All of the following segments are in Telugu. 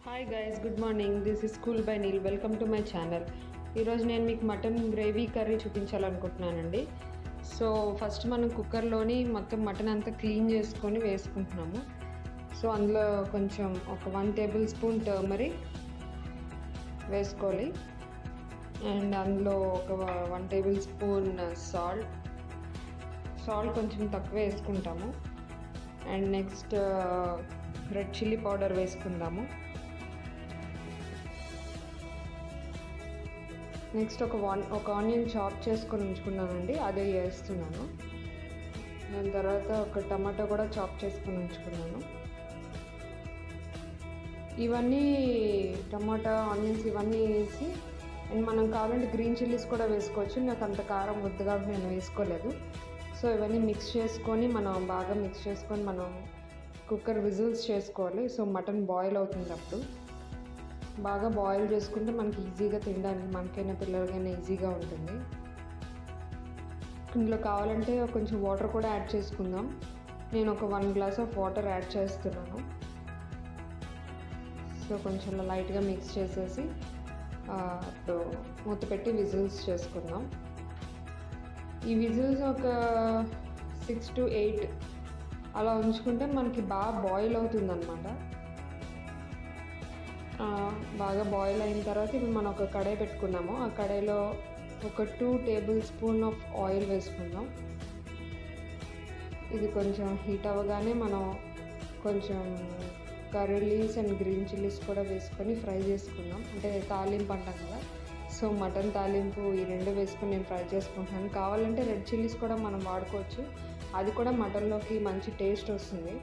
Hi guys, good morning. This is school by Neel. Welcome to my channel. ఈరోజు నేను మీకు మటన్ గ్రేవీ కర్రీ చూపించాలనుకుంటున్నానండి. సో ఫస్ట్ మనం కుక్కర్లోని మొత్తం మటన్ అంతా క్లీన్ చేసుకొని వేసుకుంటున్నాము. సో అందులో కొంచెం ఒక 1 టేబుల్ స్పూన్ టర్మరిక్ వేసుకోవాలి. అండ్ అందులో ఒక 1 టేబుల్ స్పూన్ సాల్ట్ కొంచెం తక్కువ వేసుకుంటాము. And next red chilli powder వేసుకుందాము. నెక్స్ట్ ఒక ఆనియన్ చాప్ చేసుకొని ఉంచుకున్నానండి, అదే వేస్తున్నాను. దాని తర్వాత ఒక టమాటో కూడా చాప్ చేసుకొని ఉంచుకున్నాను. ఇవన్నీ టమాటా, ఆనియన్స్ ఇవన్నీ వేసి, అండ్ మనం కావాలంటే గ్రీన్ చిల్లీస్ కూడా వేసుకోవచ్చు. నాకు అంత కారం వద్దు కాబట్టి నేను వేసుకోలేదు. సో ఇవన్నీ బాగా మిక్స్ చేసుకొని మనం కుక్కర్ విజిల్స్ చేసుకోవాలి. సో మటన్ బాయిల్ అవుతుంది. అప్పుడు బాగా బాయిల్ చేసుకుంటే మనకి ఈజీగా తినడానికి, మనకైనా పిల్లలకైనా ఈజీగా ఉంటుంది. ఇందులో కావాలంటే కొంచెం వాటర్ కూడా యాడ్ చేసుకుందాం. నేను ఒక 1 గ్లాస్ ఆఫ్ వాటర్ యాడ్ చేస్తున్నాను. సో కొంచెం లైట్గా మిక్స్ చేసేసి ఇప్పుడు మూత పెట్టి విజిల్స్ చేసుకుందాం. ఈ విజిల్స్ ఒక 6 to 8 అలా ఉంచుకుంటే మనకి బాగా బాయిల్ అవుతుందన్నమాట. బాగా బాయిల్ అయిన తర్వాత ఇప్పుడు మనం ఒక కడాయి పెట్టుకున్నాము. ఆ కడాయిలో ఒక 2 టేబుల్ స్పూన్ ఆఫ్ ఆయిల్ వేసుకుందాం. ఇది కొంచెం హీట్ అవ్వగానే మనం కొంచెం curry leaves and green chillies కూడా వేసుకొని ఫ్రై చేసుకుందాం. అంటే తాలింపు అంటాం కదా, సో మటన్ తాలింపు ఈ 2 వేసుకొని నేను ఫ్రై చేసుకుంటున్నాను. కావాలంటే రెడ్ చిల్లీస్ కూడా మనం వాడుకోవచ్చు, అది కూడా మటన్లోకి మంచి టేస్ట్ వస్తుంది.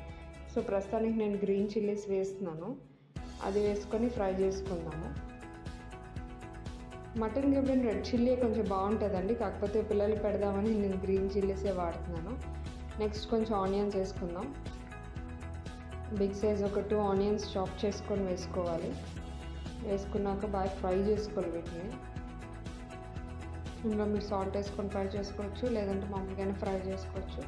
సో ప్రస్తుతానికి నేను గ్రీన్ చిల్లీస్ వేస్తున్నాను. అది వేసుకొని ఫ్రై చేసుకుందాము. మటన్కి ఎప్పుడైనా రెడ్ చిల్లీ కొంచెం బాగుంటుందండి, కాకపోతే పిల్లలు పెడదామని నేను గ్రీన్ చిల్లీసే వాడుతున్నాను. నెక్స్ట్ కొంచెం ఆనియన్స్ వేసుకుందాం. బిగ్ సైజ్ ఒక 2 ఆనియన్స్ చాప్ చేసుకొని వేసుకోవాలి. వేసుకున్నాక బాగా ఫ్రై చేసుకోవాలి వీటిని. ఇందులో మీరు సాల్ట్ వేసుకొని ఫ్రై చేసుకోవచ్చు, లేదంటే మామూలుగానే ఫ్రై చేసుకోవచ్చు.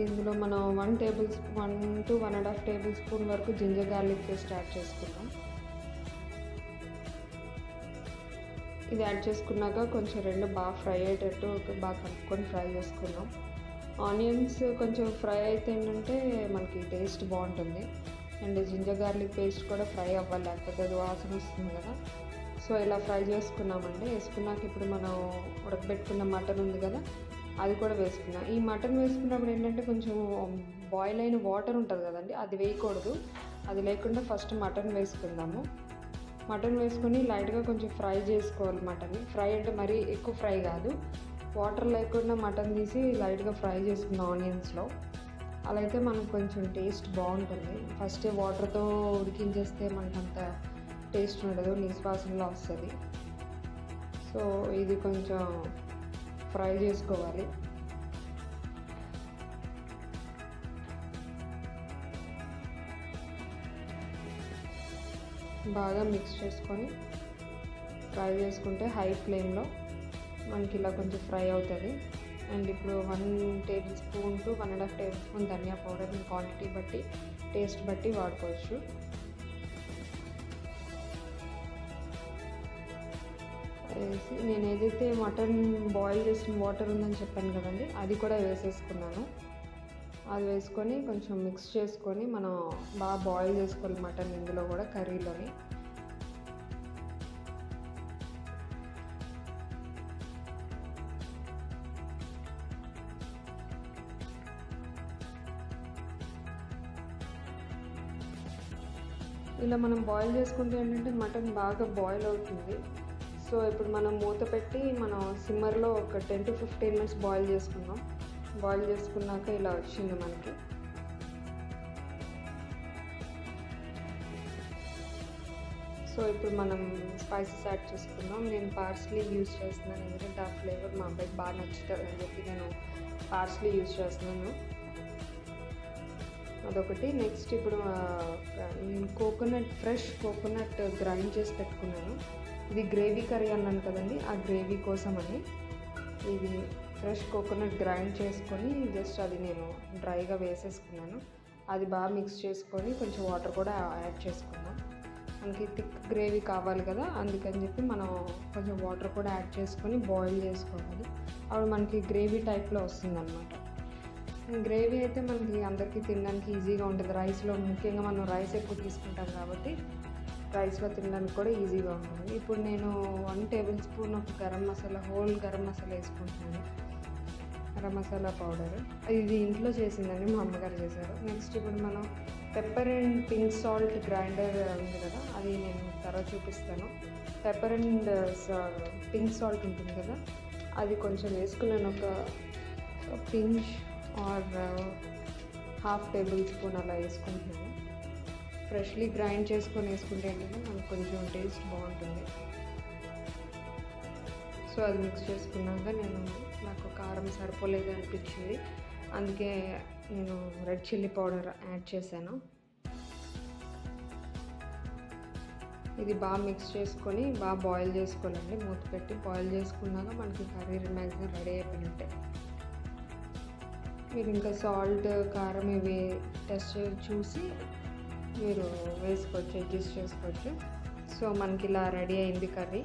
ఇందులో మనం 1 to 1.5 టేబుల్ స్పూన్ వరకు జింజర్ గార్లిక్ పేస్ట్ యాడ్ చేసుకుందాం. ఇది యాడ్ చేసుకున్నాక కొంచెం 2 బాగా ఫ్రై అయ్యేటట్టు బాగా కలుపుకొని ఫ్రై చేసుకుందాం. ఆనియన్స్ కొంచెం ఫ్రై అయితే ఏంటంటే మనకి టేస్ట్ బాగుంటుంది. అండ్ జింజర్ గార్లిక్ పేస్ట్ కూడా ఫ్రై అవ్వాలి, లేకపోతే అది వాసన వస్తుంది కదా. సో ఇలా ఫ్రై చేసుకున్నామండి. వేసుకున్నాక ఇప్పుడు మనం ఉడకబెట్టుకున్న మటన్ ఉంది కదా, అది కూడా వేసుకున్నాం. ఈ మటన్ వేసుకున్నప్పుడు ఏంటంటే కొంచెం బాయిల్ అయిన వాటర్ ఉంటుంది కదండి, అది వేయకూడదు. అది లేకుండా ఫస్ట్ మటన్ వేసుకుందాము. మటన్ వేసుకొని లైట్గా కొంచెం ఫ్రై చేసుకోవాలి. మటన్ని ఫ్రై అంటే మరీ ఎక్కువ ఫ్రై కాదు, వాటర్ లేకుండా మటన్ తీసి లైట్గా ఫ్రై చేసుకుందాం ఆనియన్స్లో. అలా అయితే మనకు కొంచెం టేస్ట్ బాగుంటుంది. ఫస్ట్ వాటర్తో ఉడికించేస్తే మనకు అంత టేస్ట్ ఉండదు, నిశ్వాసనలో వస్తుంది. సో ఇది కొంచెం ఫ్రై చేసుకోవాలి. బాగా మిక్స్ చేసుకొని ఫ్రై చేసుకుంటే హై ఫ్లేమ్లో మనకి ఇలా కొంచెం ఫ్రై అవుతుంది. అండ్ ఇప్పుడు 1 tablespoon to 1.5 tablespoon ధనియా పౌడర్ మీ క్వాంటిటీ బట్టి, టేస్ట్ బట్టి వాడుకోవచ్చు. వేసి నేను ఏదైతే మటన్ బాయిల్ చేసిన వాటర్ ఉందని చెప్పాను కదండి, అది కూడా వేసేసుకున్నాను. అది వేసుకొని కొంచెం మిక్స్ చేసుకొని మనం బాగా బాయిల్ చేసుకోవాలి మటన్ ఇందులో కూడా, కర్రీలోని. ఇలా మనం బాయిల్ చేసుకుంటే ఏంటంటే మటన్ బాగా బాయిల్ అవుతుంది. సో ఇప్పుడు మనం మూత పెట్టి మనం సిమ్మర్లో ఒక 10 to 15 minutes బాయిల్ చేసుకుందాం. బాయిల్ చేసుకున్నాక ఇలా వచ్చింది మనకి. సో ఇప్పుడు మనం స్పైసెస్ యాడ్ చేసుకుందాం. నేను పార్స్లీ యూజ్ చేస్తున్నాను, ఎందుకంటే ఆ ఫ్లేవర్ మా అబ్బాయికి బాగా నచ్చుతుంది అని చెప్పి నేను పార్స్లీ యూజ్ చేస్తున్నాను. అదొకటి. నెక్స్ట్ ఇప్పుడు నేను ఫ్రెష్ కోకోనట్ గ్రైండ్ చేసి పెట్టుకున్నాను. ఇది గ్రేవీ కర్రీ అన్నాను కదండి, ఆ గ్రేవీ కోసం అని ఇది ఫ్రెష్ కోకోనట్ గ్రైండ్ చేసుకొని జస్ట్ అది నేను డ్రైగా వేసేసుకున్నాను. అది బాగా మిక్స్ చేసుకొని కొంచెం వాటర్ కూడా యాడ్ చేసుకుందాం. మనకి థిక్ గ్రేవీ కావాలి కదా, అందుకని చెప్పి మనం కొంచెం వాటర్ కూడా యాడ్ చేసుకొని బాయిల్ చేసుకోవాలి. అప్పుడు మనకి గ్రేవీ టైప్లో వస్తుందన్నమాట. గ్రేవీ అయితే మనకి అందరికీ తినడానికి ఈజీగా ఉంటుంది. రైస్లో ముఖ్యంగా మనం రైస్ ఎక్కువ తీసుకుంటాం కాబట్టి రైస్లో తినడానికి కూడా ఈజీగా ఉంటుంది. ఇప్పుడు నేను 1 table spoon of garam masala, whole garam masala వేసుకుంటున్నాను. గరం మసాలా పౌడర్ ఇది ఇంట్లో చేసిందండి, మా అమ్మగారు చేశారు. నెక్స్ట్ ఇప్పుడు మనం pepper and pink salt grinder ఉంది కదా, అది నేను తర్వాత చూపిస్తాను. పెప్పర్ అండ్ పింక్ సాల్ట్ ఉంటుంది కదా, అది కొంచెం వేసుకున్నాను. ఒక పించ్ ఆర్ 1/2 టేబుల్ స్పూన్ అలా వేసుకుంటున్నాను. ఫ్రెష్లీ గ్రైండ్ చేసుకొని వేసుకుంటే ఏంటంటే మనకు కొంచెం టేస్ట్ బాగుంటుంది. సో అది మిక్స్ చేసుకున్నాక నాకు కారం సరిపోలేదు అనిపించింది, అందుకే నేను రెడ్ చిల్లీ పౌడర్ యాడ్ చేశాను. ఇది బాగా మిక్స్ చేసుకొని బాగా బాయిల్ చేసుకోవాలండి. మూత పెట్టి బాయిల్ చేసుకున్నాక మనకి కర్రీ మ్యాక్సిమం రెడీ అయిపోయినట్టే. మీరు ఇంకా సాల్ట్, కారం ఇవి టెస్ట్ చూసి మీరు వేసుకోవచ్చు, అడ్జస్ట్ చేసుకోవచ్చు. సో మనకి ఇలా రెడీ అయింది కర్రీ.